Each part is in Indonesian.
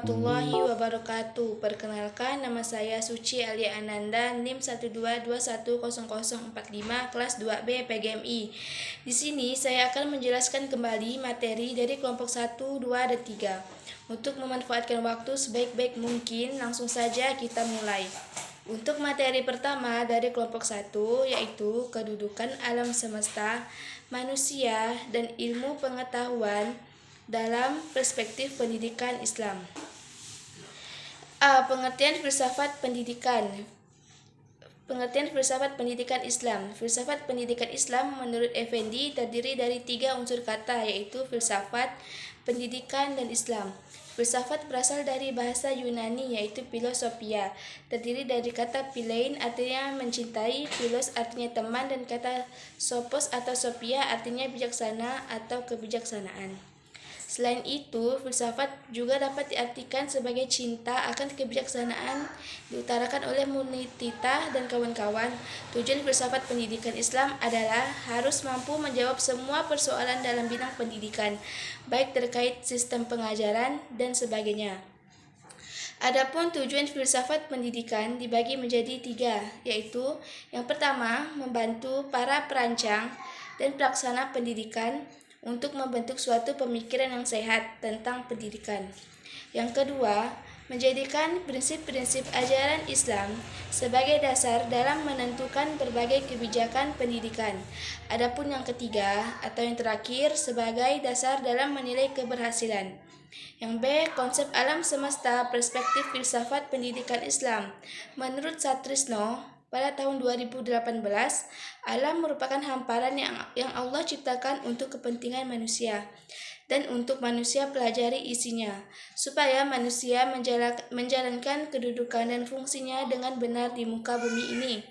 warahmatullahi wabarakatuh. Perkenalkan, nama saya Suci Alia Ananda, NIM 122210045, kelas 2B PGMI. Di sini saya akan menjelaskan kembali materi dari kelompok 1, 2, dan 3. Untuk memanfaatkan waktu sebaik-baik mungkin, langsung saja kita mulai. Untuk materi pertama dari kelompok 1, yaitu kedudukan alam semesta, manusia, dan ilmu pengetahuan dalam perspektif pendidikan Islam. A. Pengertian filsafat pendidikan. Pengertian filsafat pendidikan Islam. Filsafat pendidikan Islam menurut Effendi terdiri dari 3 unsur kata, yaitu filsafat, pendidikan, dan Islam. Filsafat berasal dari bahasa Yunani, yaitu philosophia, terdiri dari kata philein artinya mencintai, philos artinya teman, dan kata sophos atau sophia artinya bijaksana atau kebijaksanaan. Selain itu, filsafat juga dapat diartikan sebagai cinta akan kebijaksanaan diutarakan oleh Munitita dan kawan-kawan. Tujuan filsafat pendidikan Islam adalah harus mampu menjawab semua persoalan dalam bidang pendidikan, baik terkait sistem pengajaran dan sebagainya. Adapun tujuan filsafat pendidikan dibagi menjadi 3, yaitu yang pertama, membantu para perancang dan pelaksana pendidikan untuk membentuk suatu pemikiran yang sehat tentang pendidikan. Yang kedua, menjadikan prinsip-prinsip ajaran Islam sebagai dasar dalam menentukan berbagai kebijakan pendidikan. Adapun yang ketiga atau yang terakhir sebagai dasar dalam menilai keberhasilan. Yang B. Konsep alam semesta perspektif filsafat pendidikan Islam. Menurut Satrisno, pada tahun 2018, alam merupakan hamparan yang Allah ciptakan untuk kepentingan manusia dan untuk manusia pelajari isinya, supaya manusia menjalankan kedudukan dan fungsinya dengan benar di muka bumi ini.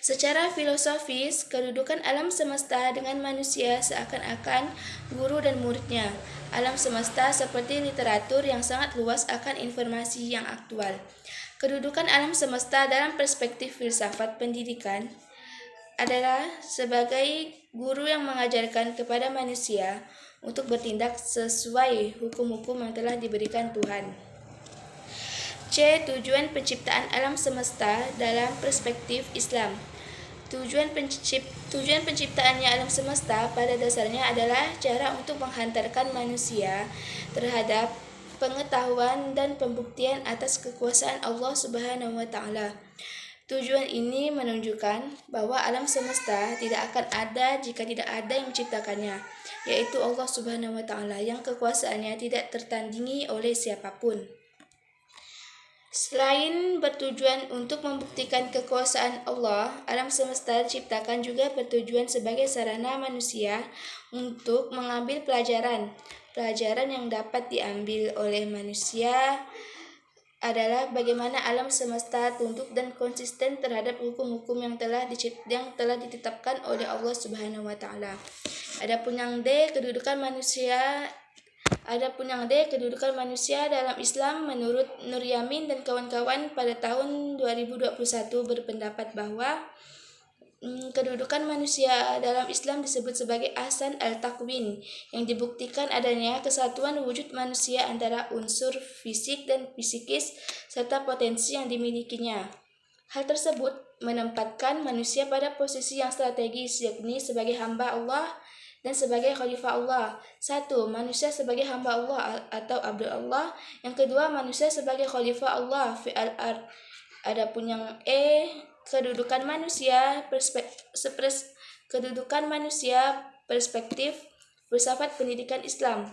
Secara filosofis, kedudukan alam semesta dengan manusia seakan-akan guru dan muridnya. Alam semesta seperti literatur yang sangat luas akan informasi yang aktual. Kedudukan alam semesta dalam perspektif filsafat pendidikan adalah sebagai guru yang mengajarkan kepada manusia untuk bertindak sesuai hukum-hukum yang telah diberikan Tuhan. C. Tujuan penciptaan alam semesta dalam perspektif Islam. Tujuan penciptaannya alam semesta pada dasarnya adalah cara untuk menghantarkan manusia terhadap pengetahuan dan pembuktian atas kekuasaan Allah Subhanahu wa Ta'ala. Tujuan ini menunjukkan bahwa alam semesta tidak akan ada jika tidak ada yang menciptakannya, yaitu Allah Subhanahu wa Ta'ala yang kekuasaannya tidak tertandingi oleh siapapun. Selain bertujuan untuk membuktikan kekuasaan Allah, alam semesta diciptakan juga bertujuan sebagai sarana manusia untuk mengambil pelajaran. Pelajaran yang dapat diambil oleh manusia adalah bagaimana alam semesta tunduk dan konsisten terhadap hukum-hukum yang telah ditetapkan oleh Allah Subhanahu wa Ta'ala. Adapun yang D, kedudukan manusia dalam Islam menurut Nur Yamin dan kawan-kawan pada tahun 2021 berpendapat bahwa kedudukan manusia dalam Islam disebut sebagai ahsan al-takwin, yang dibuktikan adanya kesatuan wujud manusia antara unsur fisik dan psikis serta potensi yang dimilikinya. Hal tersebut menempatkan manusia pada posisi yang strategis, yakni sebagai hamba Allah dan sebagai khalifah Allah. 1. Manusia sebagai hamba Allah atau abdu Allah. Yang kedua, manusia sebagai khalifah Allah fi al-ard. Adapun yang E, kedudukan manusia perspektif filsafat pendidikan Islam.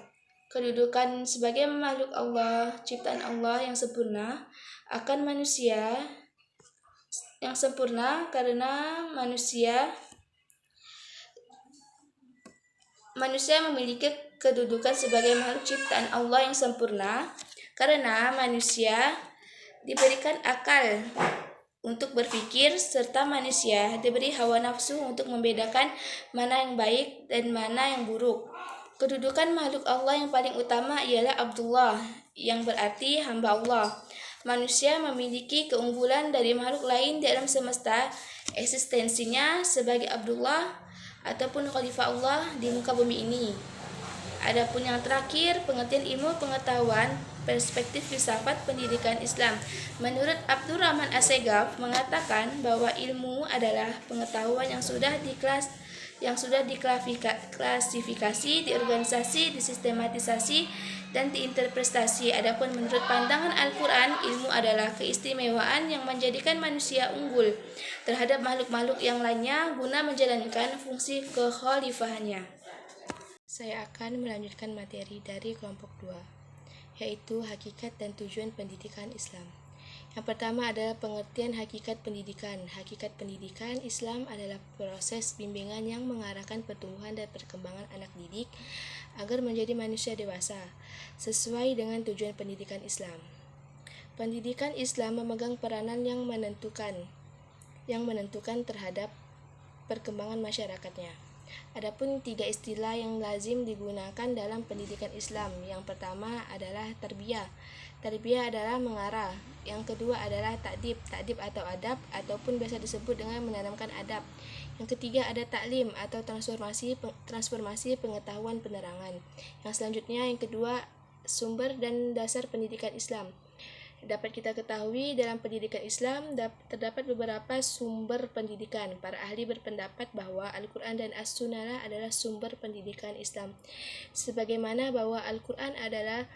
Kedudukan sebagai makhluk Allah, ciptaan Allah yang sempurna akan manusia yang sempurna karena manusia memiliki kedudukan sebagai makhluk ciptaan Allah yang sempurna karena manusia diberikan akal untuk berpikir, serta manusia diberi hawa nafsu untuk membedakan mana yang baik dan mana yang buruk. Kedudukan makhluk Allah yang paling utama ialah Abdullah, yang berarti hamba Allah. Manusia memiliki keunggulan dari makhluk lain di alam semesta, eksistensinya sebagai Abdullah ataupun khalifah Allah di muka bumi ini. Adapun yang terakhir, pengertian ilmu pengetahuan perspektif filsafat pendidikan Islam. Menurut Abdurrahman Assegaf mengatakan bahwa ilmu adalah pengetahuan yang sudah diklasifikasi, diorganisasi, disistematisasi, dan diinterpretasi. Adapun menurut pandangan Al-Quran, ilmu adalah keistimewaan yang menjadikan manusia unggul terhadap makhluk-makhluk yang lainnya guna menjalankan fungsi kekhalifahannya. Saya akan melanjutkan materi dari kelompok 2, yaitu hakikat dan tujuan pendidikan Islam. Yang pertama adalah pengertian hakikat pendidikan. Hakikat pendidikan Islam adalah proses bimbingan yang mengarahkan pertumbuhan dan perkembangan anak didik agar menjadi manusia dewasa, sesuai dengan tujuan pendidikan Islam. Pendidikan Islam memegang peranan yang menentukan terhadap perkembangan masyarakatnya. Adapun 3 istilah yang lazim digunakan dalam pendidikan Islam. Yang pertama adalah tarbiyah. Tarbiyah adalah mengarah. Yang kedua adalah ta'dib. Ta'dib atau adab ataupun biasa disebut dengan menanamkan adab. Yang ketiga ada taklim atau transformasi pengetahuan penerangan. Yang selanjutnya yang kedua sumber dan dasar pendidikan Islam. Dapat kita ketahui dalam pendidikan Islam terdapat beberapa sumber pendidikan. Para ahli berpendapat bahwa Al-Quran dan As-Sunnah adalah sumber pendidikan Islam. Sebagaimana bahwa Al-Quran adalah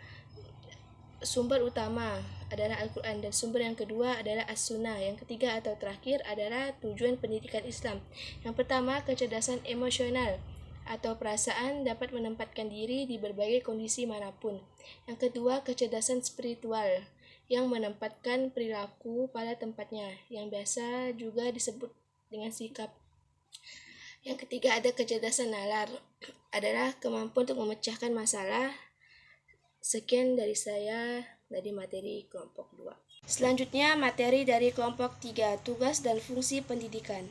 sumber utama adalah Al-Quran dan sumber yang kedua adalah As-Sunnah. Yang ketiga atau terakhir adalah tujuan pendidikan Islam. Yang pertama, kecerdasan emosional atau perasaan dapat menempatkan diri di berbagai kondisi manapun. Yang kedua, kecerdasan spiritual yang menempatkan perilaku pada tempatnya, yang biasa juga disebut dengan sikap. Yang ketiga ada kecerdasan nalar, adalah kemampuan untuk memecahkan masalah. Sekian dari saya dari materi kelompok 2. Selanjutnya materi dari kelompok 3, tugas dan fungsi pendidikan.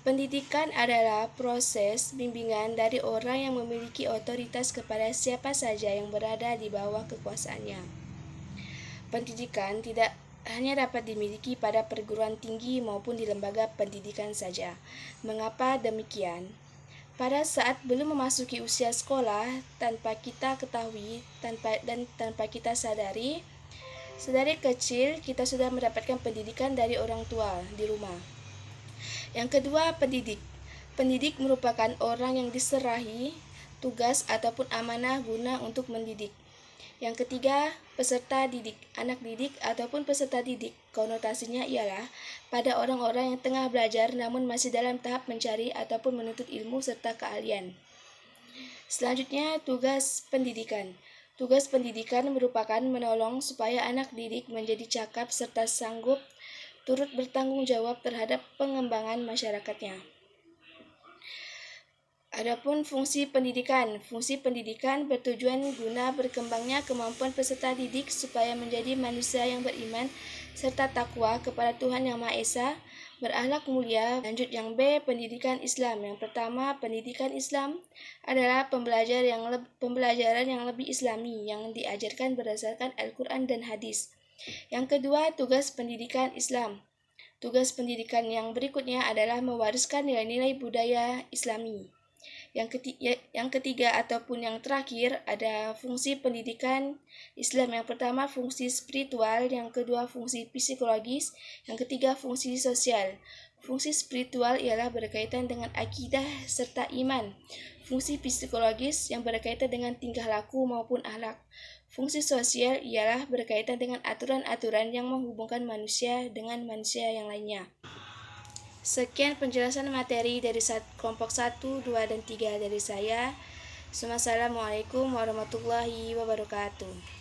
Pendidikan adalah proses bimbingan dari orang yang memiliki otoritas kepada siapa saja yang berada di bawah kekuasaannya. Pendidikan tidak hanya dapat dimiliki pada perguruan tinggi maupun di lembaga pendidikan saja. Mengapa demikian? Pada saat belum memasuki usia sekolah, tanpa kita ketahui dan tanpa kita sadari, sedari kecil kita sudah mendapatkan pendidikan dari orang tua di rumah. Yang kedua, pendidik. Pendidik merupakan orang yang diserahi tugas ataupun amanah guna untuk mendidik. Yang ketiga, peserta didik. Anak didik ataupun peserta didik, konotasinya ialah pada orang-orang yang tengah belajar namun masih dalam tahap mencari ataupun menuntut ilmu serta keahlian. Selanjutnya, tugas pendidikan. Tugas pendidikan merupakan menolong supaya anak didik menjadi cakap serta sanggup turut bertanggung jawab terhadap pengembangan masyarakatnya. Adapun fungsi pendidikan. Fungsi pendidikan bertujuan guna berkembangnya kemampuan peserta didik supaya menjadi manusia yang beriman serta takwa kepada Tuhan Yang Maha Esa, berakhlak mulia. Lanjut yang B, pendidikan Islam. Yang pertama, pendidikan Islam adalah pembelajaran yang lebih islami yang diajarkan berdasarkan Al-Quran dan hadis. Yang kedua, tugas pendidikan Islam. Tugas pendidikan yang berikutnya adalah mewariskan nilai-nilai budaya Islami. Yang ketiga ataupun yang terakhir ada fungsi pendidikan Islam. Yang pertama fungsi spiritual, yang kedua fungsi psikologis, yang ketiga fungsi sosial. Fungsi spiritual ialah berkaitan dengan akidah serta iman. Fungsi psikologis yang berkaitan dengan tingkah laku maupun akhlak. Fungsi sosial ialah berkaitan dengan aturan-aturan yang menghubungkan manusia dengan manusia yang lainnya. Sekian penjelasan materi dari kelompok 1, 2, dan 3 dari saya. Assalamualaikum warahmatullahi wabarakatuh.